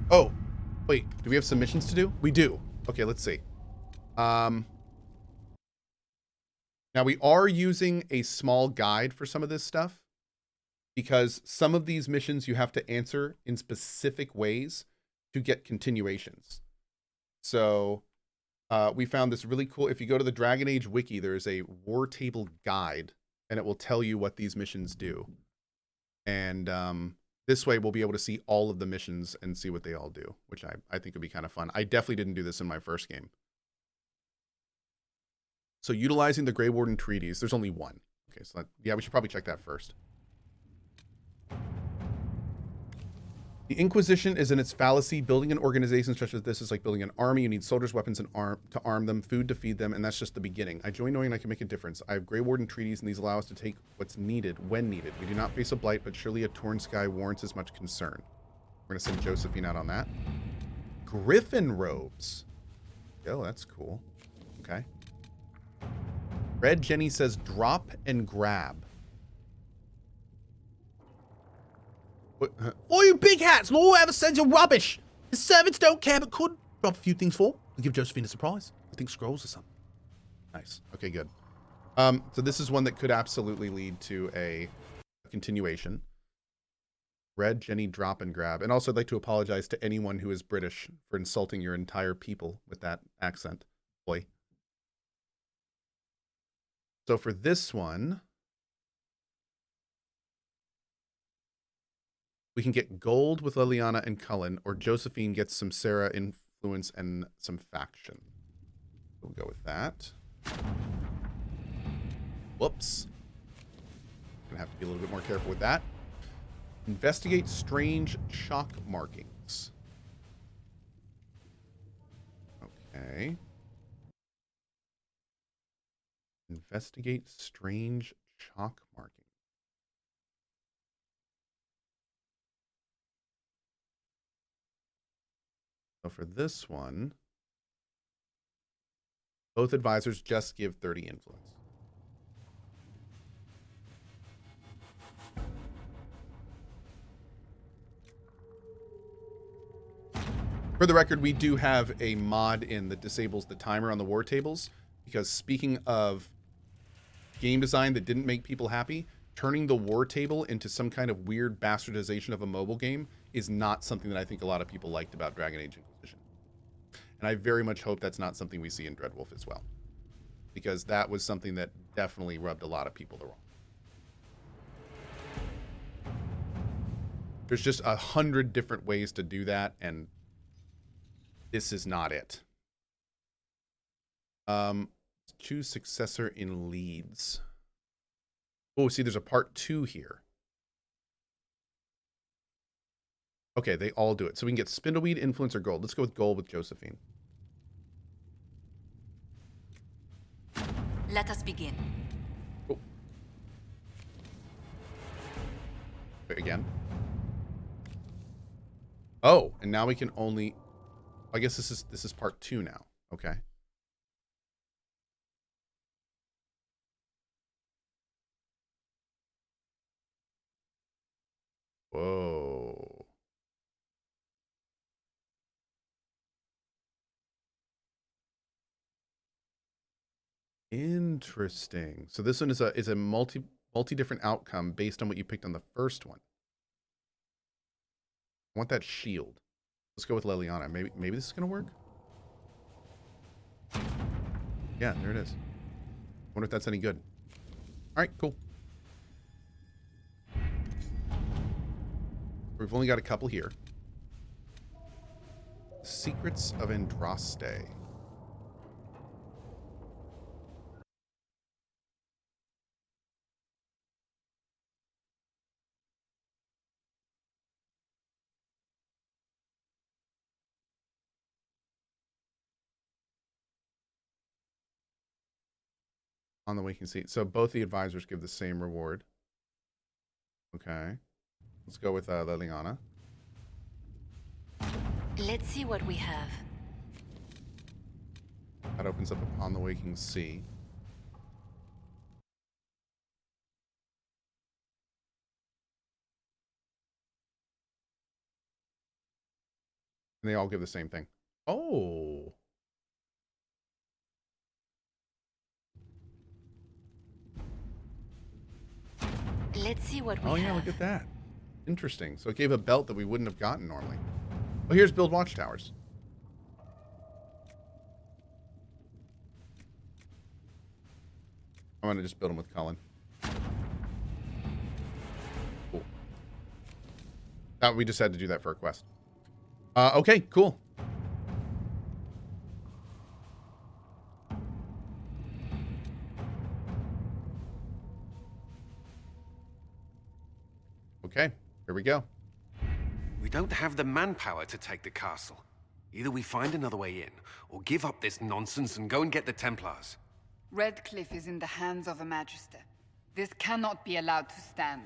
Oh, wait. Do we have some missions to do? We do. Okay, let's see. Now we are using a small guide for some of this stuff because some of these missions you have to answer in specific ways to get continuations. So we found this really cool. If you go to the Dragon Age wiki, there's a war table guide and it will tell you what these missions do. And this way we'll be able to see all of the missions and see what they all do, which I think would be kind of fun. I definitely didn't do this in my first game. So utilizing the Grey Warden treaties, there's only one. Okay, so yeah, we should probably check that first. The Inquisition is in its fallacy. Building an organization such as this is like building an army. You need soldiers, weapons, and to arm them, food to feed them, and that's just the beginning. I join knowing I can make a difference. I have Grey Warden treaties, and these allow us to take what's needed when needed. We do not face a blight, but surely a torn sky warrants as much concern. We're going to send Josephine out on that. Griffin robes. Yo, that's cool. Okay. Red Jenny says drop and grab. All you big hats, Lord, ever sends you rubbish. The servants don't care, but could drop a few things for. And give Josephine a surprise. I think scrolls or something. Nice. Okay, good. So this is one that could absolutely lead to a continuation. Red Jenny drop and grab. And also I'd like to apologize to anyone who is British for insulting your entire people with that accent. Boy. So for this one, we can get gold with Leliana and Cullen, or Josephine gets some Sarah influence and some faction. We'll go with that. Whoops. Gonna have to be a little bit more careful with that. Investigate strange chalk markings. Okay. Investigate strange chalk markings. So for this one, both advisors just give 30 influence. For the record, we do have a mod in that disables the timer on the war tables, because speaking of game design that didn't make people happy, turning the war table into some kind of weird bastardization of a mobile game is not something that I think a lot of people liked about Dragon Age Inquisition. And I very much hope that's not something we see in Dreadwolf as well, because that was something that definitely rubbed a lot of people the wrong. There's just 100 different ways to do that, and this is not it. Choose successor in leads. Oh, see, there's a part 2 here. Okay, they all do it. So we can get Spindleweed, Influence, or Gold. Let's go with Gold with Josephine. Let us begin. Oh. Wait, again. Oh, and now we can only... I guess this is part 2 now. Okay. Whoa. Interesting. So this one is a multi different outcome based on what you picked on the first one. I want that shield. Let's go with Leliana. Maybe this is gonna work. Yeah, there it is. Wonder if that's any good. All right, cool. We've only got a couple here. Secrets of Andraste. On the waking seat. So both the advisors give the same reward. Okay. Let's go with Leliana. Let's see what we have. That opens up Upon the Waking Sea. And they all give the same thing. Oh. Let's see what we Oh, have. yeah, look at that. Interesting. So it gave a belt that we wouldn't have gotten normally. Well, here's build watchtowers. I'm going to just build them with Cullen. Cool. We just had to do that for a quest. Okay, cool. Okay, here we go. We don't have the manpower to take the castle. Either we find another way in, or give up this nonsense and go and get the Templars. Redcliffe is in the hands of a Magister. This cannot be allowed to stand.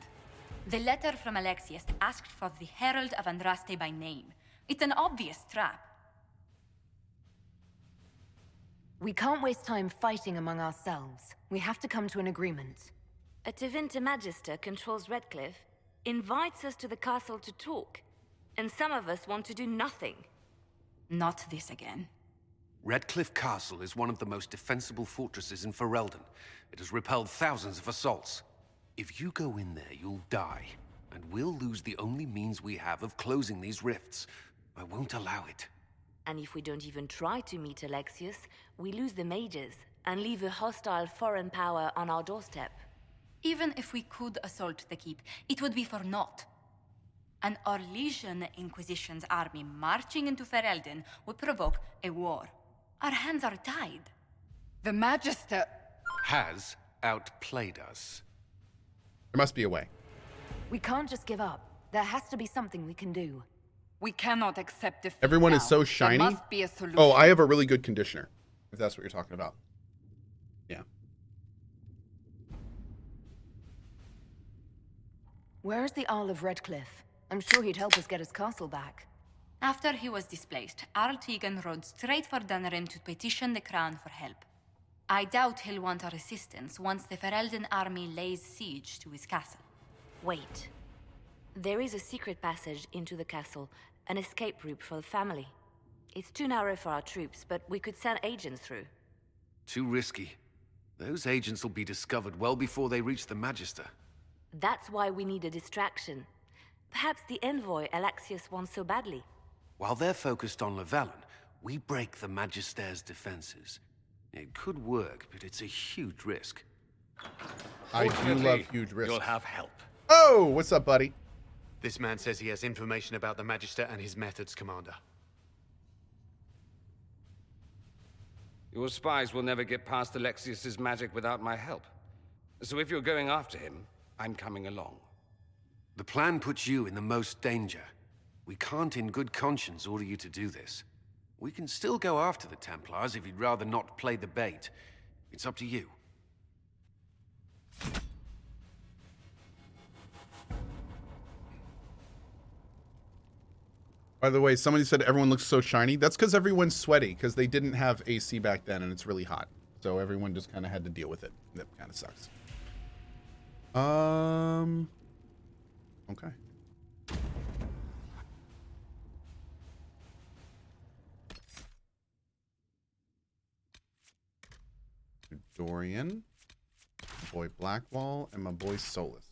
The letter from Alexius asked for the Herald of Andraste by name. It's an obvious trap. We can't waste time fighting among ourselves. We have to come to an agreement. A Tevinter Magister controls Redcliffe, invites us to the castle to talk, and some of us want to do nothing. Not this again. Redcliffe Castle is one of the most defensible fortresses in Ferelden. It has repelled thousands of assaults. If you go in there, you'll die, and we'll lose the only means we have of closing these rifts. I won't allow it. And if we don't even try to meet Alexius, we lose the mages and leave a hostile foreign power on our doorstep. Even if we could assault the keep, it would be for naught. An Orlesian Inquisition's army marching into Ferelden would provoke a war. Our hands are tied. The Magister... Has outplayed us. There must be a way. We can't just give up. There has to be something we can do. We cannot accept defeat Everyone now. is so shiny. There must be a solution. Oh, I have a really good conditioner, if that's what you're talking about. Yeah. Where's the Earl of Redcliffe? I'm sure he'd help us get his castle back. After he was displaced, Arl Tegan rode straight for Dunrim to petition the crown for help. I doubt he'll want our assistance once the Ferelden army lays siege to his castle. Wait. There is a secret passage into the castle, an escape route for the family. It's too narrow for our troops, but we could send agents through. Too risky. Those agents will be discovered well before they reach the Magister. That's why we need a distraction. Perhaps the envoy Alexius wants so badly. While they're focused on Llewellyn, we break the Magister's defenses. It could work, but it's a huge risk. I do love huge risks. You'll have help. Oh, what's up, buddy? This man says he has information about the Magister and his methods, Commander. Your spies will never get past Alexius's magic without my help. So if you're going after him, I'm coming along. The plan puts you in the most danger. We can't in good conscience order you to do this. We can still go after the Templars if you'd rather not play the bait. It's up to you. By the way, somebody said everyone looks so shiny. That's because everyone's sweaty, because they didn't have AC back then, and it's really hot. So everyone just kind of had to deal with it. That kind of sucks. Okay. Dorian, my boy Blackwall, and my boy Solus.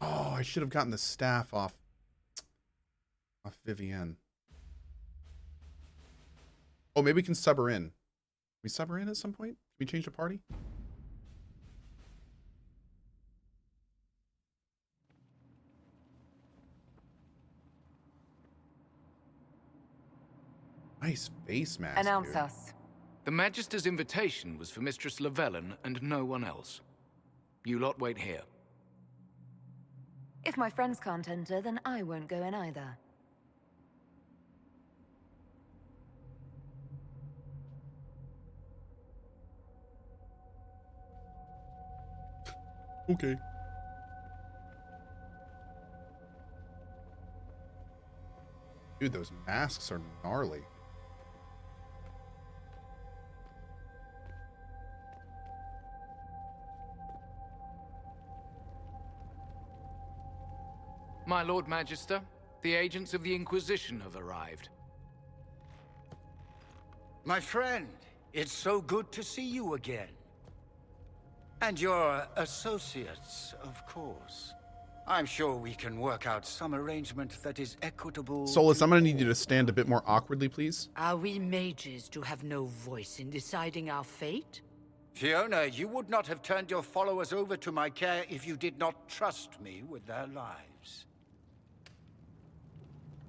Oh, I should have gotten the staff off Vivienne. Oh, maybe we can sub her in. Can we sub her in at some point? Can we change the party? Nice face mask. Announce dude. us. The Magister's invitation was for Mistress Llewellyn and no one else. You lot wait here. If my friends can't enter, then I won't go in either. Okay. Dude, those masks are gnarly. My Lord Magister, the agents of the Inquisition have arrived. My friend, it's so good to see you again. And your associates, of course. I'm sure we can work out some arrangement that is equitable. Solus, I'm going to need you to stand a bit more awkwardly, please. Are we mages to have no voice in deciding our fate? Fiona, you would not have turned your followers over to my care if you did not trust me with their lives.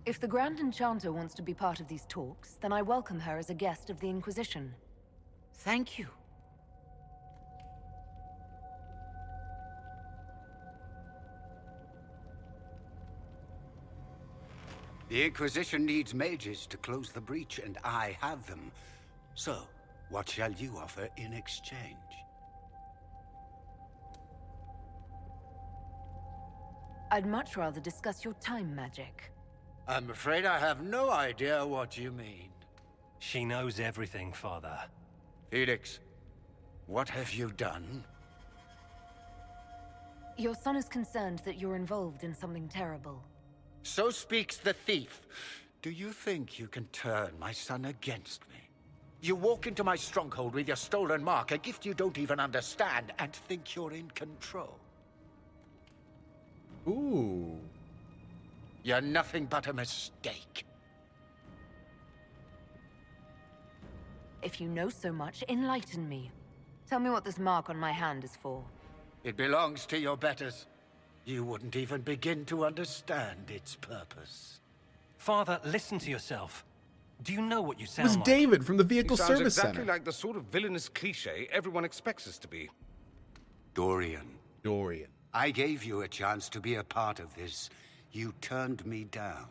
If the Grand Enchanter wants to be part of these talks, then I welcome her as a guest of the Inquisition. Thank you. The Inquisition needs mages to close the breach, and I have them. So, what shall you offer in exchange? I'd much rather discuss your time magic. I'm afraid I have no idea what you mean. She knows everything, Father. Felix, what have you done? Your son is concerned that you're involved in something terrible. So speaks the thief. Do you think you can turn my son against me? You walk into my stronghold with your stolen mark, a gift you don't even understand, and think you're in control. Ooh. You're nothing but a mistake. If you know so much, enlighten me. Tell me what this mark on my hand is for. It belongs to your betters. You wouldn't even begin to understand its purpose. Father, listen to yourself. Do you know what you It sound was like? David from the Vehicle He sounds Service exactly Center. like the sort of villainous cliche everyone expects us to be. Dorian. Dorian. I gave you a chance to be a part of this. You turned me down.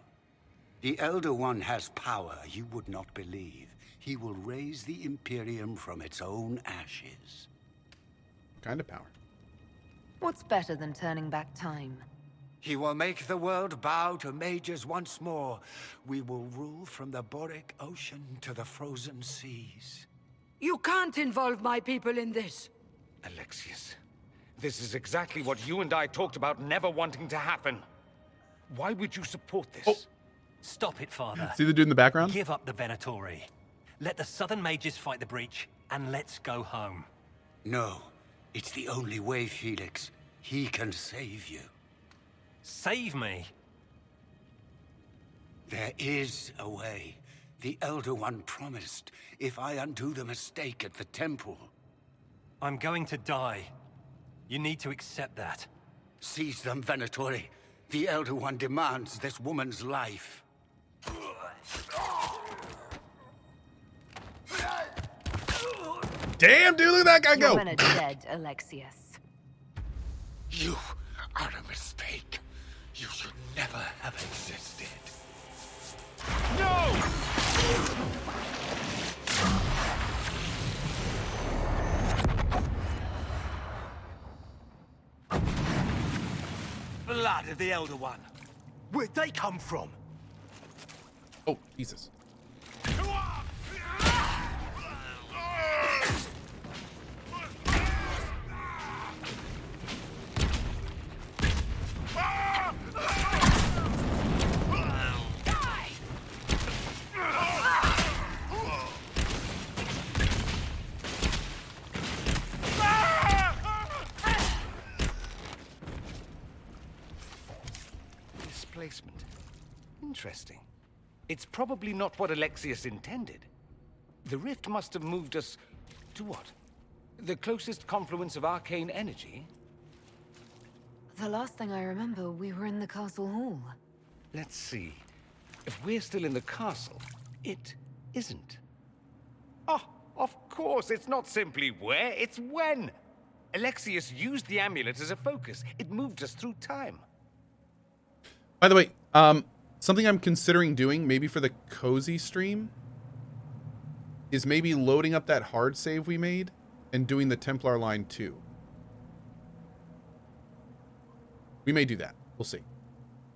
The Elder One has power you would not believe. He will raise the Imperium from its own ashes. What kind of power? What's better than turning back time? He will make the world bow to mages once more. We will rule from the Boric Ocean to the frozen seas. You can't involve my people in this. Alexius, this is exactly what you and I talked about never wanting to happen. Why would you support this? Oh. Stop it, Father. See the dude in the background? Give up the Venatori. Let the Southern Mages fight the breach, and let's go home. No, it's the only way, Felix. He can save you. Save me? There is a way. The Elder One promised, if I undo the mistake at the temple. I'm going to die. You need to accept that. Seize them, Venatori. The Elder One demands this woman's life. Damn, dude, look at that guy go! Your men are dead, Alexius. You are a mistake. You should never have existed. No! Blood of the Elder One. Where'd they come from? Oh, Jesus. Displacement. Interesting. It's probably not what Alexius intended. The rift must have moved us to what? The closest confluence of arcane energy? The last thing I remember, we were in the castle hall. Let's see. If we're still in the castle, it isn't. Oh, of course, it's not simply where, it's when. Alexius used the amulet as a focus. It moved us through time. By the way, something I'm considering doing, maybe for the cozy stream, is maybe loading up that hard save we made and doing the Templar line too. We may do that. We'll see.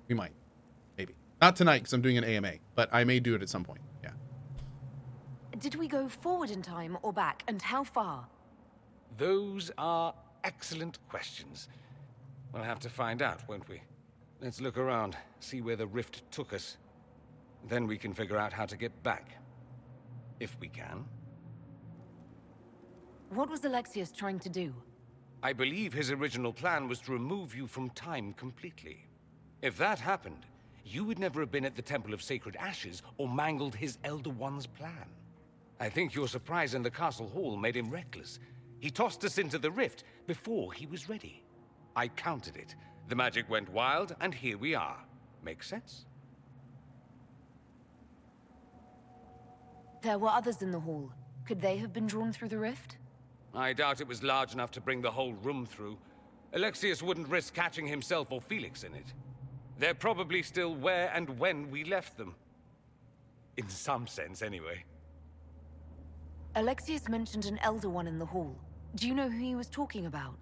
We might. Maybe. Not tonight because I'm doing an AMA, but I may do it at some point. Yeah. Did we go forward in time or back, and how far? Those are excellent questions. We'll have to find out, won't we? Let's look around, see where the rift took us. Then we can figure out how to get back. If we can. What was Alexius trying to do? I believe his original plan was to remove you from time completely. If that happened, you would never have been at the Temple of Sacred Ashes or mangled his Elder One's plan. I think your surprise in the castle hall made him reckless. He tossed us into the rift before he was ready. I countered it. The magic went wild, and here we are. Make sense? There were others in the hall. Could they have been drawn through the rift? I doubt it was large enough to bring the whole room through. Alexius wouldn't risk catching himself or Felix in it. They're probably still where and when we left them. In some sense, anyway. Alexius mentioned an Elder One in the hall. Do you know who he was talking about?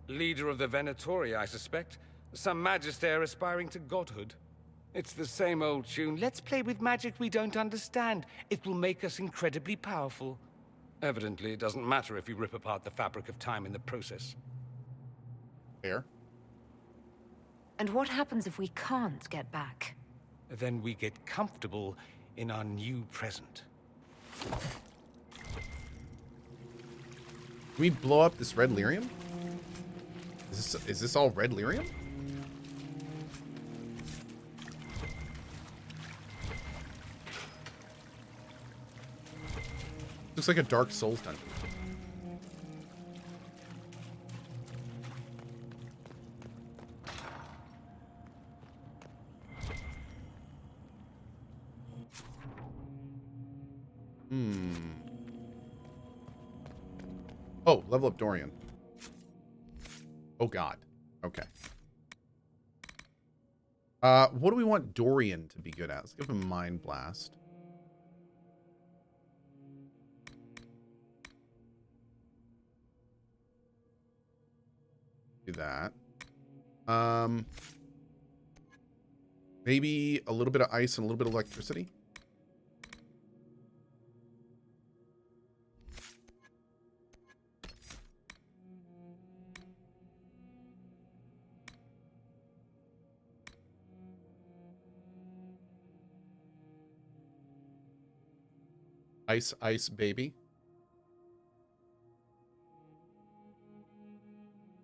Leader of the Venatori, I suspect. Some magister aspiring to godhood. It's the same old tune. Let's play with magic we don't understand. It will make us incredibly powerful. Evidently, it doesn't matter if you rip apart the fabric of time in the process. Fair. And what happens if we can't get back? Then we get comfortable in our new present. Can we blow up this red lyrium? Is this all red lyrium? Looks like a Dark Souls dungeon. Oh, level up Dorian. Oh god. Okay. What do we want Dorian to be good at? Let's give him Mind Blast. Do that. Maybe a little bit of ice and a little bit of electricity. Ice, ice, baby.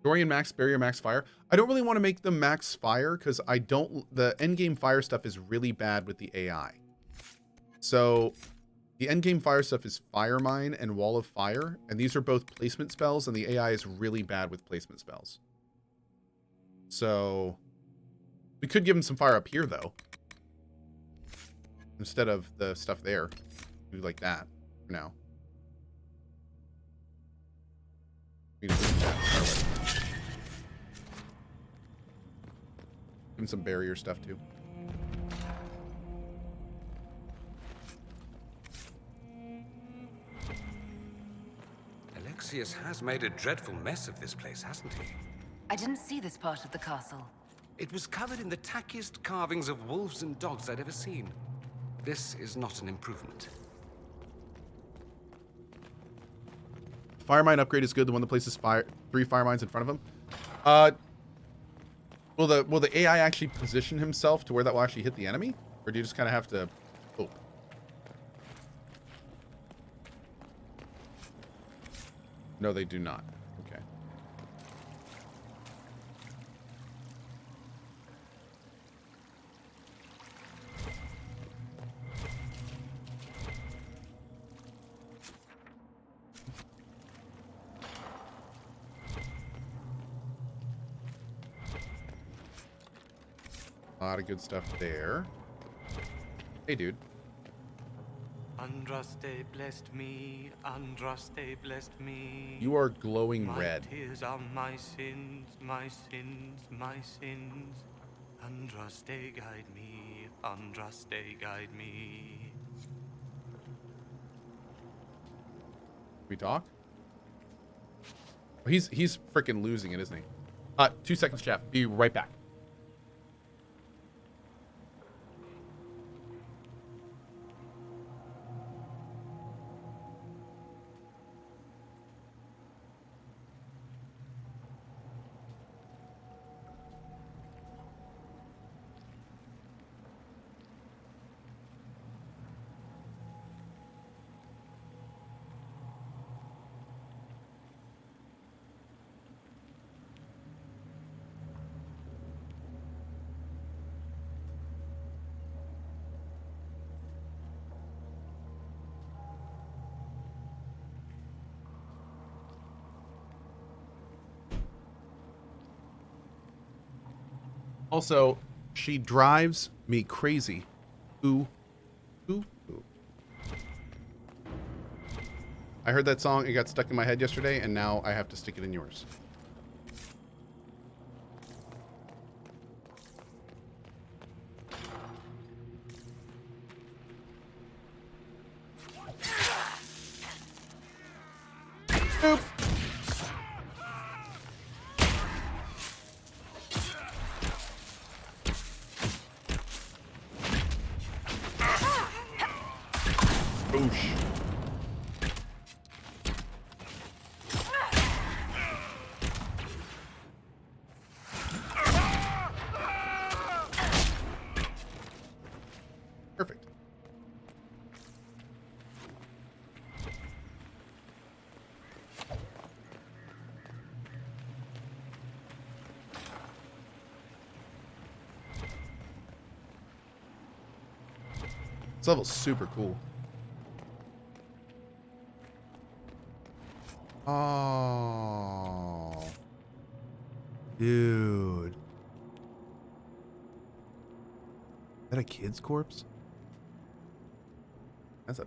Dorian max barrier, max fire. I don't really want to make them max fire because I don't. The endgame fire stuff is really bad with the AI. So the endgame fire stuff is Fire Mine and Wall of Fire, and these are both placement spells, and the AI is really bad with placement spells. So we could give him some fire up here though, instead of the stuff there. Do like that for now. We need to do that. Give him some barrier stuff too. Alexius has made a dreadful mess of this place, hasn't he? I didn't see this part of the castle. It was covered in the tackiest carvings of wolves and dogs I'd ever seen. This is not an improvement. Fire mine upgrade is good. The one that places 3 fire mines in front of him. Will the AI actually position himself to where that will actually hit the enemy, or do you just kind of have to? Oh. No, they do not. Okay. A lot of good stuff there. Hey, dude. Andraste blessed me, Andraste blessed me. You are glowing red. My tears are my sins, my sins, my sins. Andraste guide me, Andraste guide me. We talk? Oh, he's freaking losing it, isn't he? 2 seconds, chat. Be right back. Also, she drives me crazy. Ooh. Ooh. Ooh. I heard that song, it got stuck in my head yesterday, and now I have to stick it in yours. Oop. Boosh. Perfect. This level's super cool. Oh. Dude. Is that a kid's corpse? That's a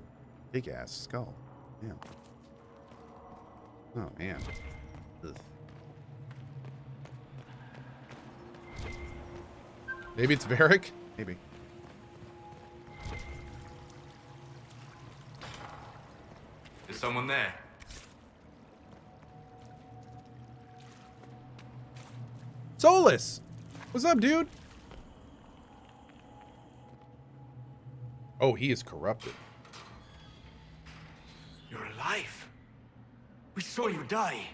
big ass skull. Yeah. Oh man. Ugh. Maybe it's Varric? Maybe. Is someone there? Solus! What's up, dude? Oh, he is corrupted. You're alive. We saw you die.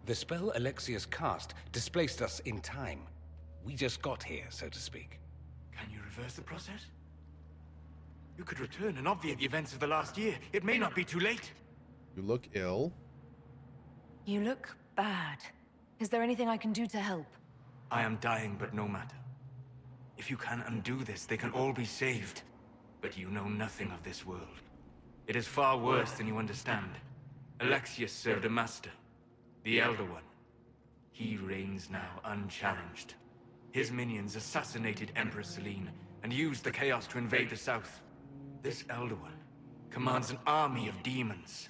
The spell Alexius cast displaced us in time. We just got here, so to speak. Can you reverse the process? You could return and obviate the events of the last year. It may not be too late. You look ill. You look bad. Is there anything I can do to help? I am dying, but no matter. If you can undo this, they can all be saved. But you know nothing of this world. It is far worse than you understand. Alexius served a master, the Elder One. He reigns now unchallenged. His minions assassinated Empress Selene and used the chaos to invade the south. This Elder One commands an army of demons.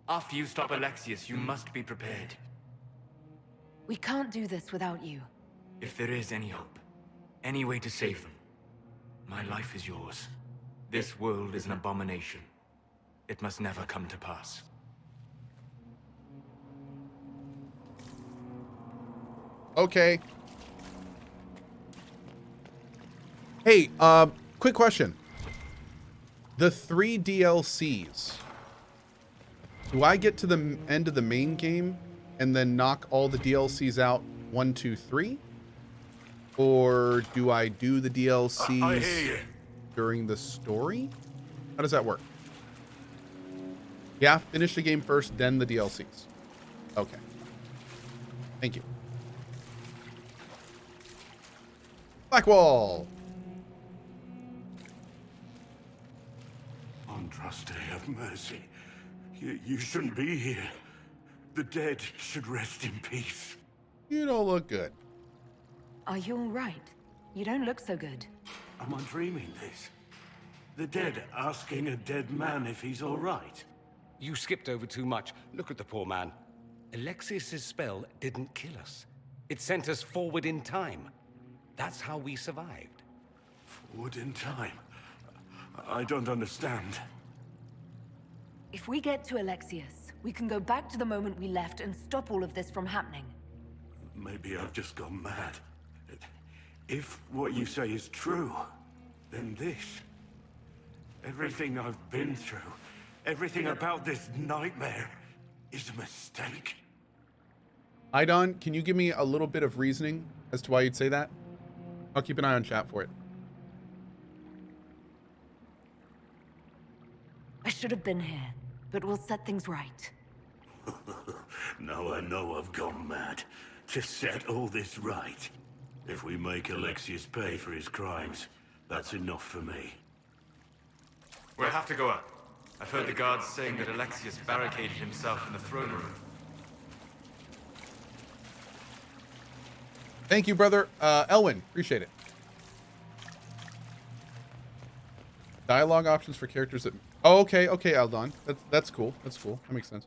After you stop Alexius, you must be prepared. We can't do this without you. If there is any hope, any way to save them, my life is yours. This world is an abomination. It must never come to pass. Okay. Hey, quick question. The 3 DLCs. Do I get to the end of the main game and then knock all the DLCs out 1, 2, 3? Or do I do the DLCs I hear you. during the story? How does that work? Yeah, finish the game first, then the DLCs. Okay. Thank you. Blackwall. Andraste, have mercy. You shouldn't be here. The dead should rest in peace. You don't look good. Are you all right? You don't look so good. Am I dreaming this? The dead asking a dead man if he's all right? You skipped over too much. Look at the poor man. Alexius's spell didn't kill us. It sent us forward in time. That's how we survived. Forward in time? I don't understand. If we get to Alexius, we can go back to the moment we left and stop all of this from happening. Maybe I've just gone mad. If what you say is true, then this... everything I've been through, everything about this nightmare is a mistake. Idon, can you give me a little bit of reasoning as to why you'd say that? I'll keep an eye on chat for it. I should have been here, but we'll set things right. Now I know I've gone mad. To set all this right. If we make Alexius pay for his crimes, that's enough for me. We'll have to go up. I've heard the guards saying that Alexius barricaded himself in the throne room. Thank you, brother. Elwin, appreciate it. Dialogue options for characters that... Oh, okay, okay, Aldon. That's cool. That's cool. That makes sense.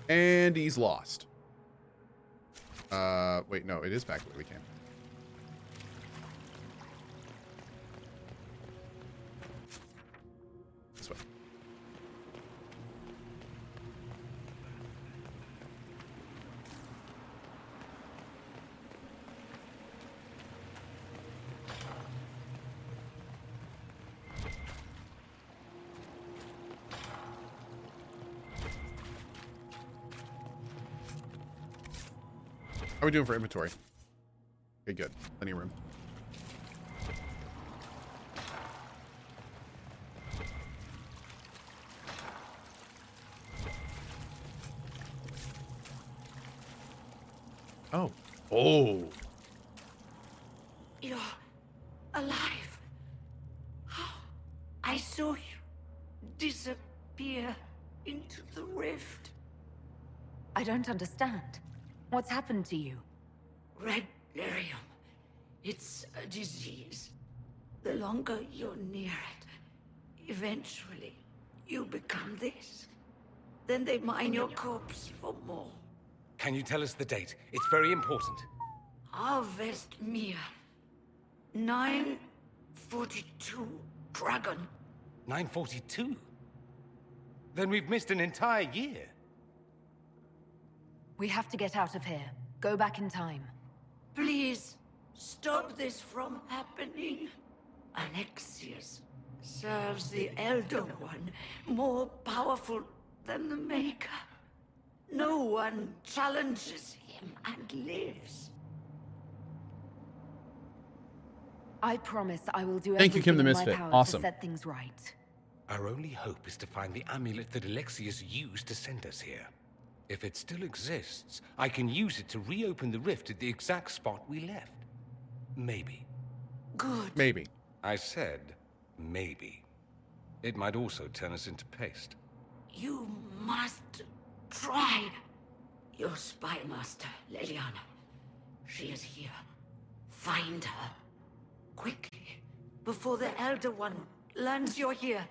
And he's lost. Wait, no, it is back the way we came. This way. How are we doing for inventory? Okay, good. Plenty of room. Oh. Oh. You're alive. I saw you disappear into the rift. I don't understand. What's happened to you? Red lyrium. It's a disease. The longer you're near it, eventually you become this. Then they mine your corpse for more. Can you tell us the date? It's very important. Harvest Mir. 942 Dragon. 942? Then we've missed an entire year. We have to get out of here. Go back in time. Please, stop this from happening. Alexius serves the Elder One, more powerful than the Maker. No one challenges him and lives. I promise I will do Thank you, Kim the everything in my Misfit. power Awesome. to set things right. Our only hope is to find the amulet that Alexius used to send us here. If it still exists, I can use it to reopen the rift at the exact spot we left. Maybe. Good. Maybe. I said maybe. It might also turn us into paste. You must try. Your spy master, Leliana. She is here. Find her. Quickly. Before the Elder One learns you're here.